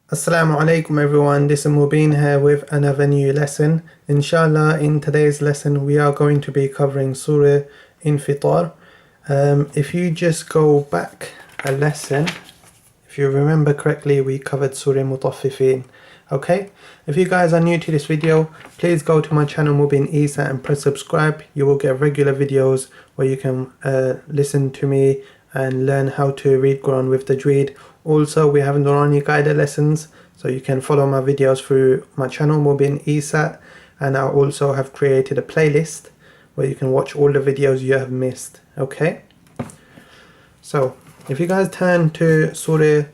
Assalamu alaikum everyone, this is Mubin here with another new lesson. Inshallah, in today's lesson we are going to be covering Surah Infitar. If you just go back a lesson, if you remember correctly, we covered Surah Mutaffifin. Okay, if you guys are new to this video, please go to my channel Mubin Isa and press subscribe. You will get regular videos where you can listen to me and learn how to read Quran with Tajweed. Also, we have Nurani guided lessons, so you can follow my videos through my channel Mubin Isa, and I also have created a playlist where you can watch all the videos you have missed. Okay, so if you guys turn to Surah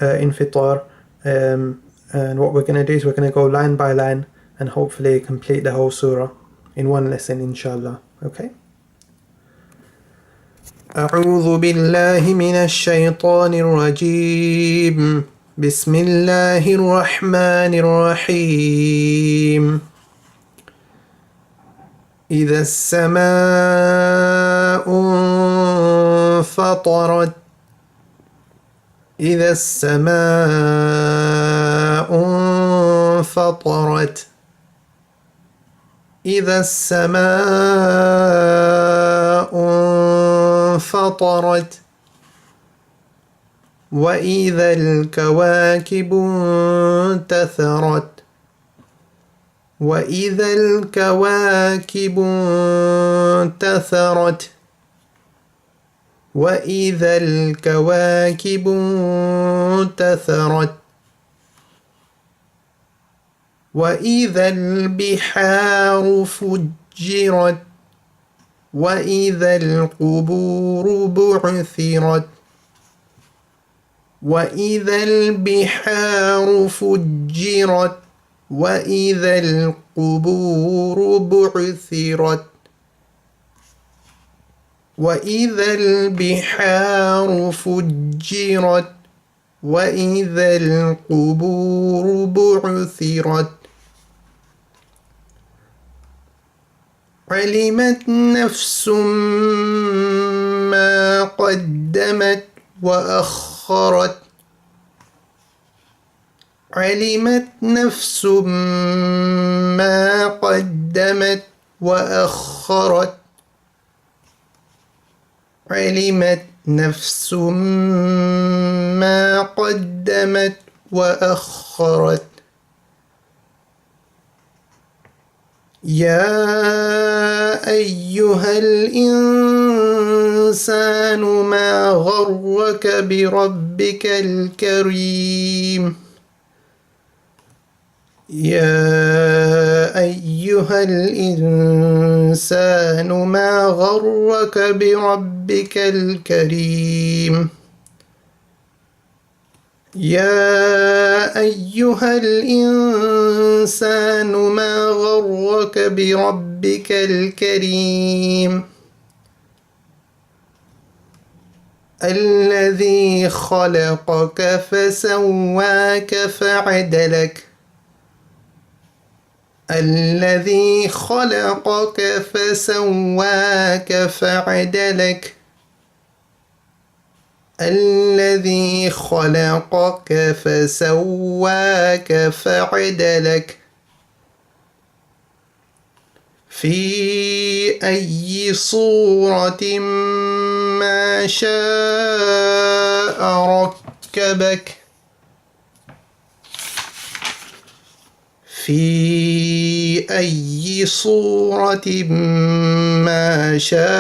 Infitar, and what we're going to do is we're going to go line by line and hopefully complete the whole surah in one lesson, inshallah. Okay. أعوذ بالله من الشيطان الرجيم بسم الله الرحمن الرحيم إذا السماء انفطرت إذا السماء انفطرت إذا السماء انفطرت وإذا الكواكب انتثرت وإذا الكواكب انتثرت وإذا الكواكب انتثرت وإذا البحار فجرت وإذا القبور بعثرت وإذا البحار فجرت وإذا القبور بعثرت وإذا البحار فجرت وإذا القبور بعثرت علمت نفس ما قدمت وأخرت علمت نفس ما قدمت وأخرت علمت نفس ما قدمت وأخرت يا أيها الإنسان ما غرك بربك الكريم يا أيها الإنسان ما غرك بربك الكريم يا أيها الإنسان ما غرك بربك الكريم الذي خلقك فسواك فعدلك الذي خلقك فسواك فعدلك الذي خلقك فسواك فعدلك في أي صورة ما شاء ركبك في أي صورة ما شاء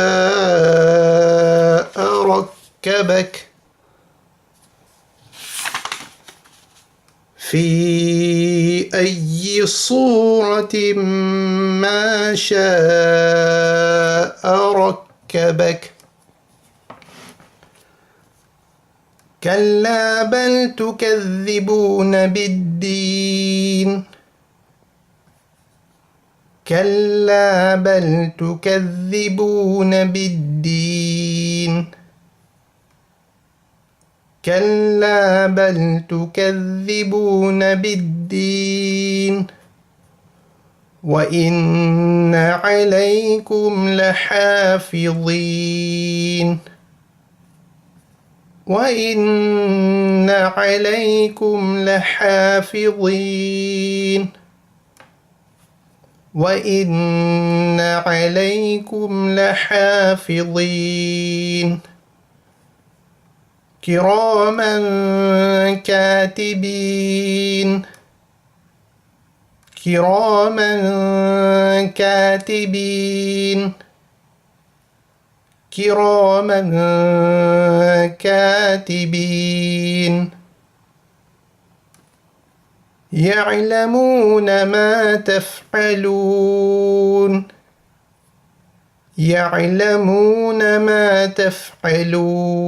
ركبك في أي صورة ما شاء ركبك كلا بل تكذبون بالدين كلا بل تكذبون بالدين كلا بل تكذبون بالدين وإن عليكم لحافظين وإن عليكم لحافظين وإن عليكم لحافظين كراما كاتبين كراما كاتبين كراما كاتبين يعلمون ما تفعلون يعلمون ما تفعلون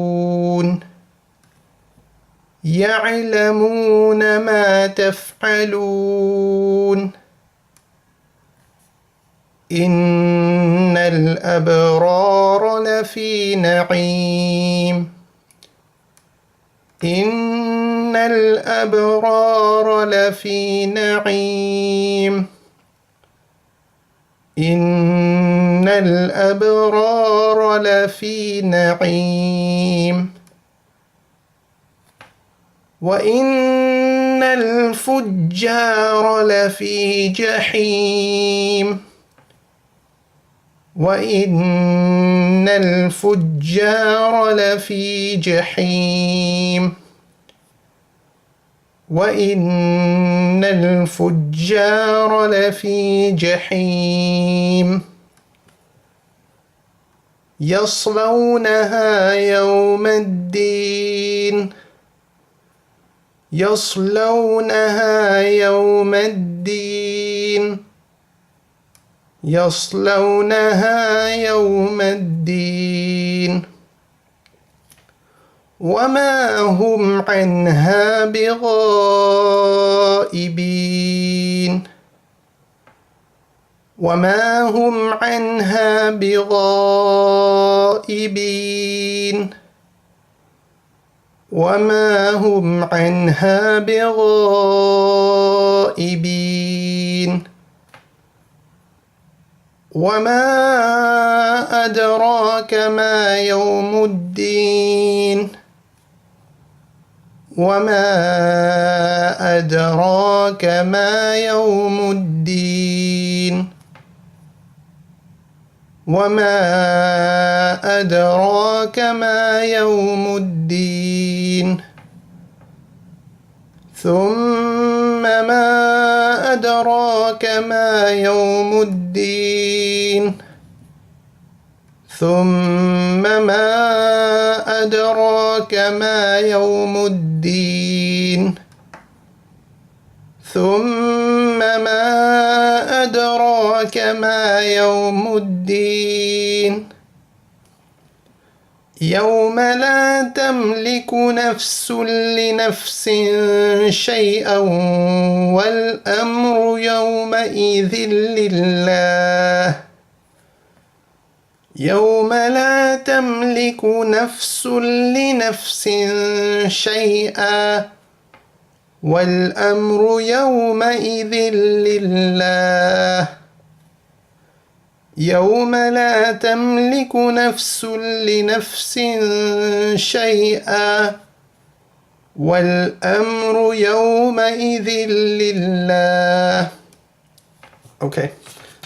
يعلمون ما تفعلون إن الأبرار لفي نعيم إن الأبرار لفي نعيم إن الأبرار لفي نعيم وإن الفجار لفي جحيم وإن الفجار لفي جحيم وإن الفجار لفي جحيم يصلونها يوم الدين يصلونها يوم الدين يصلونها يوم الدين وما هم عنها بغائبين وما هم عنها بغائبين وما هم عنها بغائبين وما أدراك ما يوم الدين وما أدراك ما يوم الدين وما أدراك ما يوم الدين ثم ما أدراك ما يوم الدين ثم ما أدراك ما يوم الدين ثم ما أدراك ما يوم الدين يوم لا تملك نفس لنفس شيئا والأمر يومئذ لله يوم لا تملك نفس لنفس شيئا والأمر يومئذ لله يوم لا تملك نفس لنفس شيئا والأمر يومئذ لله. Okay,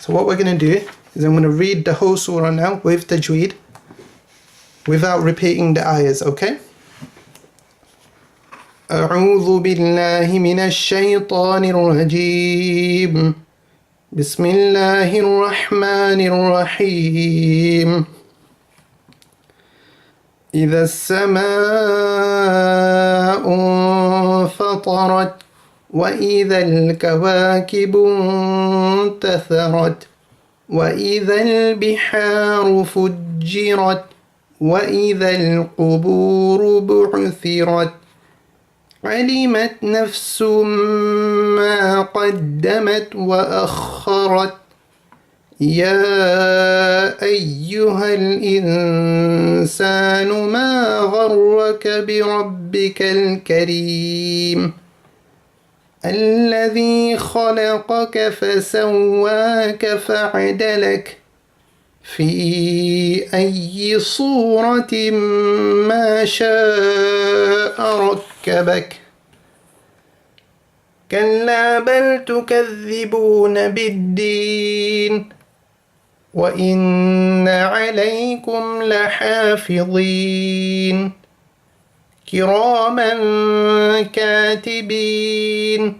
so what we're going to do is I'm going to read the whole surah now with tajweed without repeating the ayahs, okay? أعوذ بالله من الشيطان الرجيم بسم الله الرحمن الرحيم إذا السماء انفطرت وإذا الكواكب انتثرت وإذا البحار فجرت وإذا القبور بعثرت علمت نفس ما قدمت وأخرت يا أيها الإنسان ما غرك بربك الكريم الذي خلقك فسواك فعدلك في أي صورة ما شاء ركبك كلا بل تكذبون بالدين وإن عليكم لحافظين كراما كاتبين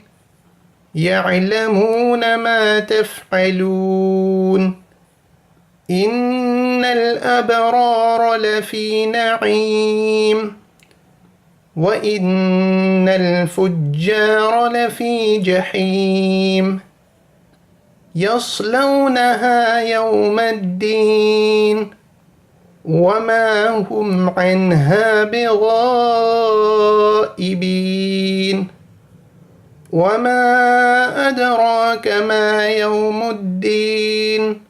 يعلمون ما تفعلون إن الأبرار لفي نعيم وإن الفجار لفي جحيم يصلونها يوم الدين وما هم عنها بغائبين وما أدراك ما يوم الدين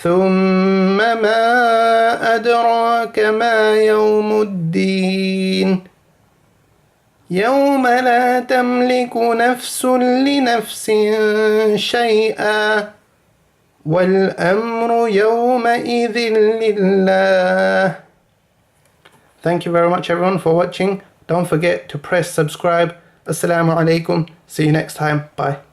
ثم ما أدراك ما يوم الدين يوم لا تملك نفس لنفس شيئا والأمر يومئذ لله. Thank you very much everyone for watching. Don't forget to press subscribe. Assalamu alaikum. See you next time. Bye.